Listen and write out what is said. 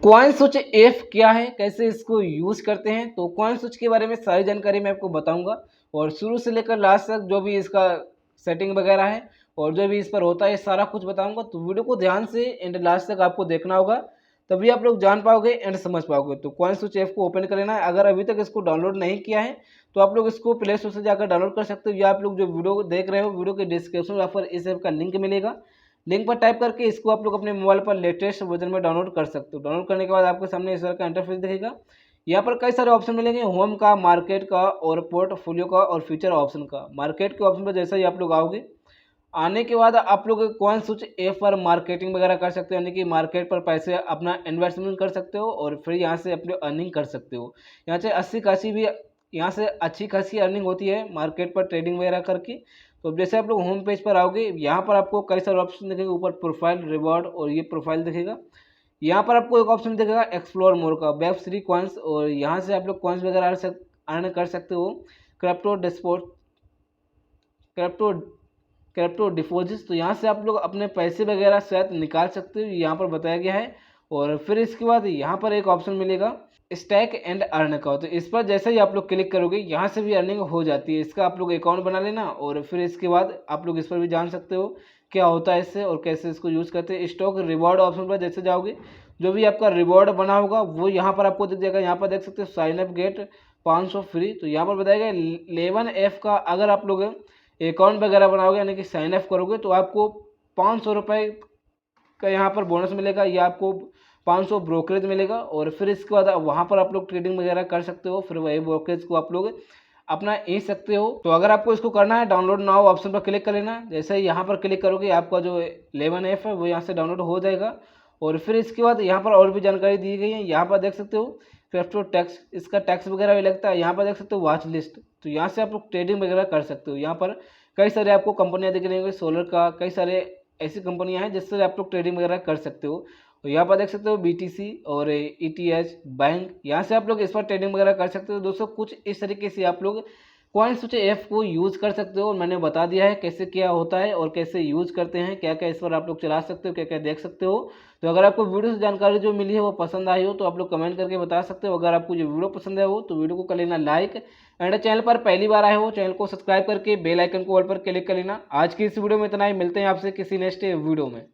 Coin switch F क्या है, कैसे इसको यूज करते हैं, तो कॉइन स्विच के बारे में सारी जानकारी मैं आपको बताऊंगा और शुरू से लेकर लास्ट तक जो भी इसका सेटिंग वगैरह है और जो भी इस पर होता है सारा कुछ बताऊंगा। तो वीडियो को ध्यान से एंड लास्ट तक आपको देखना होगा, तभी आप लोग जान पाओगे एंड समझ पाओगे। तो कॉइन स्विच एफ को ओपन कर लेना है। अगर अभी तक इसको डाउनलोड नहीं किया है तो आप लोग इसको प्ले स्टोर से जाकर डाउनलोड कर सकते हो, या आप लोग जो वीडियो देख रहे हो वीडियो के डिस्क्रिप्शन में पर इस ऐप का लिंक मिलेगा, लिंक पर टाइप करके इसको आप लोग अपने मोबाइल पर लेटेस्ट वर्जन में डाउनलोड कर सकते हो। डाउनलोड करने के बाद आपके सामने इस तरह का इंटरफेस दिखेगा। यहाँ पर कई सारे ऑप्शन मिलेंगे, होम का, मार्केट का और पोर्टफोलियो का और फीचर ऑप्शन का। मार्केट के ऑप्शन पर जैसे ही आप लोग आओगे, आने के बाद आप लोग कॉइन स्विच एफ पर मार्केटिंग वगैरह कर सकते हो, यानी कि मार्केट पर पैसे अपना इन्वेस्टमेंट कर सकते हो और फिर यहाँ से अपनी अर्निंग कर सकते हो। यहाँ से अच्छी खासी अर्निंग होती है मार्केट पर ट्रेडिंग वगैरह करके। तो जैसे आप लोग होम पेज पर आओगे, यहाँ पर आपको कई सारे ऑप्शन दिखेंगे। ऊपर प्रोफाइल, रिवॉर्ड और ये प्रोफाइल दिखेगा। यहाँ पर आपको एक ऑप्शन दिखेगा एक्सप्लोर मोर का, वेब थ्री कॉइन्स, और यहाँ से आप लोग कॉइन्स वगैरह अर्न कर सकते हो। Crypto deposit crypto crypto deposit, तो यहाँ से आप लोग अपने पैसे वगैरह शायद निकाल सकते हो, यहाँ पर बताया गया है। और फिर इसके बाद यहाँ पर एक ऑप्शन मिलेगा स्टैक एंड अर्न का, तो इस पर जैसे ही आप लोग क्लिक करोगे यहाँ से भी अर्निंग हो जाती है। इसका आप लोग अकाउंट बना लेना और फिर इसके बाद आप लोग इस पर भी जान सकते हो क्या होता है इससे और कैसे इसको यूज़ करते हैं। स्टॉक रिवॉर्ड ऑप्शन पर जैसे जाओगे, जो भी आपका रिवॉर्ड बना होगा वो यहाँ पर आपको दिख जाएगा। यहाँ पर देख सकते हो साइन अप गेट 500 फ्री, तो यहाँ पर बताया गया 11F का अगर आप लोग अकाउंट वगैरह बनाओगे यानी कि साइन अप करोगे तो आपको 500 रुपये का यहाँ पर बोनस मिलेगा, या आपको 500 ब्रोकरेज मिलेगा। और फिर इसके बाद वहाँ पर आप लोग ट्रेडिंग वगैरह कर सकते हो, फिर वही ब्रोकरेज को आप लोग अपना ले सकते हो। तो अगर आपको इसको करना है, डाउनलोड नाउ ऑप्शन पर क्लिक कर लेना। जैसे ही यहाँ पर क्लिक करोगे आपका जो 11F है वो यहाँ से डाउनलोड हो जाएगा। और फिर इसके बाद यहाँ पर और भी जानकारी दी गई है। यहाँ पर देख सकते हो क्रिप्टो टैक्स, इसका टैक्स वगैरह भी लगता है। यहाँ पर देख सकते हो वॉच लिस्ट, तो यहाँ से आप लोग ट्रेडिंग वगैरह कर सकते हो। यहाँ पर कई सारे आपको कंपनियाँ दिख रही होंगी, सोलर का, कई सारे ऐसी कंपनियां हैं जिससे आप लोग ट्रेडिंग वगैरह कर सकते हो। तो यहाँ पर देख सकते हो BTC और ETH बैंक, यहाँ से आप लोग इस पर ट्रेडिंग वगैरह कर सकते हो। दोस्तों कुछ इस तरीके से आप लोग कॉइन स्विच एफ को यूज़ कर सकते हो। मैंने बता दिया है कैसे क्या होता है और कैसे यूज़ करते हैं, क्या क्या इस पर आप लोग चला सकते हो, क्या क्या देख सकते हो। तो अगर आपको वीडियो से जानकारी जो मिली है वो पसंद आई हो तो आप लोग कमेंट करके बता सकते हो। अगर आपको जो वीडियो पसंद है हो तो वीडियो को कर लेना लाइक, एंड चैनल पर पहली बार आए हो चैनल को सब्सक्राइब करके बेल आइकन को ऑल पर क्लिक कर लेना। आज की इस वीडियो में इतना ही, मिलते हैं आपसे किसी नेक्स्ट वीडियो में।